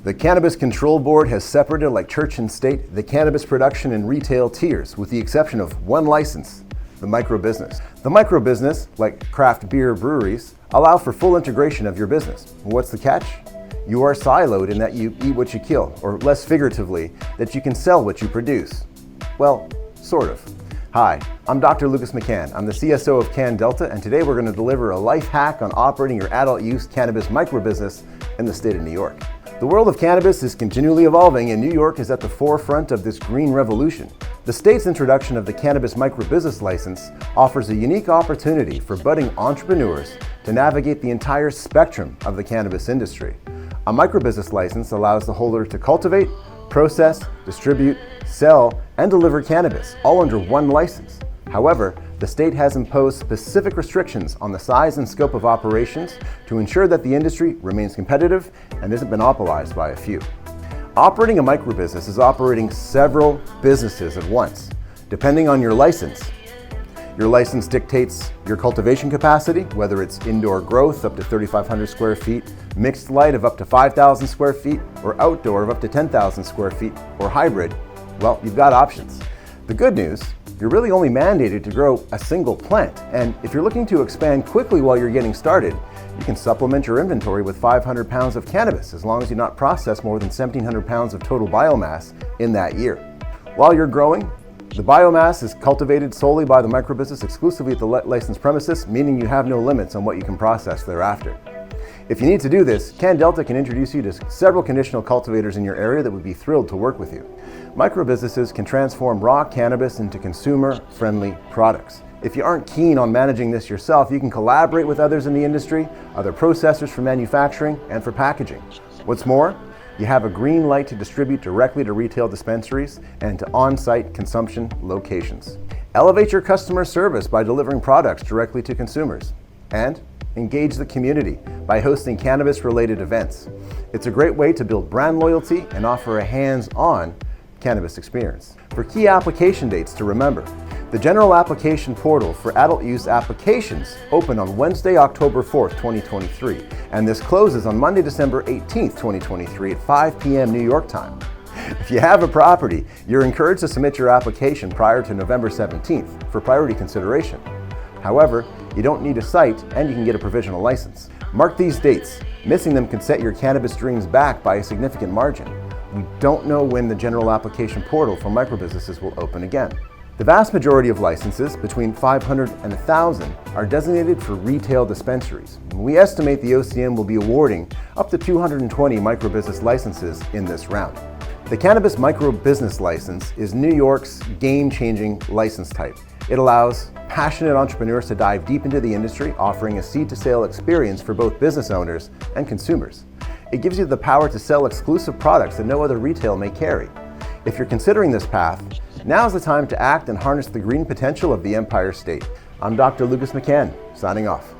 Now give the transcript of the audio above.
The Cannabis Control Board has separated, like church and state, the cannabis production and retail tiers, with the exception of one license, the microbusiness. The microbusiness, like craft beer breweries, allow for full integration of your business. What's the catch? You are siloed in that you eat what you kill, or less figuratively, that you can sell what you produce. Well, sort of. Hi, I'm Dr. Lucas McCann. I'm the CSO of CannDelta, and today we're going to deliver a life hack on operating your adult use cannabis microbusiness in the state of New York. The world of cannabis is continually evolving, and New York is at the forefront of this green revolution. The state's introduction of the Cannabis Microbusiness license offers a unique opportunity for budding entrepreneurs to navigate the entire spectrum of the cannabis industry. A microbusiness license allows the holder to cultivate, process, distribute, sell, and deliver cannabis, all under one license. However, the state has imposed specific restrictions on the size and scope of operations to ensure that the industry remains competitive and isn't monopolized by a few. Operating a microbusiness is operating several businesses at once, depending on your license. Your license dictates your cultivation capacity, whether it's indoor growth up to 3,500 square feet, mixed light of up to 5,000 square feet, or outdoor of up to 10,000 square feet, or hybrid. Well, you've got options. The good news, you're really only mandated to grow a single plant, and if you're looking to expand quickly while you're getting started, you can supplement your inventory with 500 pounds of cannabis as long as you not process more than 1,700 pounds of total biomass in that year. While you're growing, the biomass is cultivated solely by the microbusiness exclusively at the licensed premises, meaning you have no limits on what you can process thereafter. If you need to do this, CannDelta can introduce you to several conditional cultivators in your area that would be thrilled to work with you. Microbusinesses can transform raw cannabis into consumer-friendly products. If you aren't keen on managing this yourself, you can collaborate with others in the industry, other processors for manufacturing and for packaging. What's more, you have a green light to distribute directly to retail dispensaries and to on-site consumption locations. Elevate your customer service by delivering products directly to consumers. And engage the community by hosting cannabis-related events. It's a great way to build brand loyalty and offer a hands-on cannabis experience. For key application dates to remember, the general application portal for adult use applications opened on Wednesday, October 4th, 2023, and this closes on Monday, December 18th, 2023 at 5 p.m. New York time. If you have a property, you're encouraged to submit your application prior to November 17th for priority consideration. However, you don't need a site and you can get a provisional license. Mark these dates. Missing them can set your cannabis dreams back by a significant margin. We don't know when the general application portal for microbusinesses will open again. The vast majority of licenses, between 500 and 1,000, are designated for retail dispensaries. We estimate the OCM will be awarding up to 220 microbusiness licenses in this round. The Cannabis Microbusiness license is New York's game-changing license type. It allows passionate entrepreneurs to dive deep into the industry, offering a seed-to-sale experience for both business owners and consumers. It gives you the power to sell exclusive products that no other retail may carry. If you're considering this path, now's the time to act and harness the green potential of the Empire State. I'm Dr. Lucas McCann, signing off.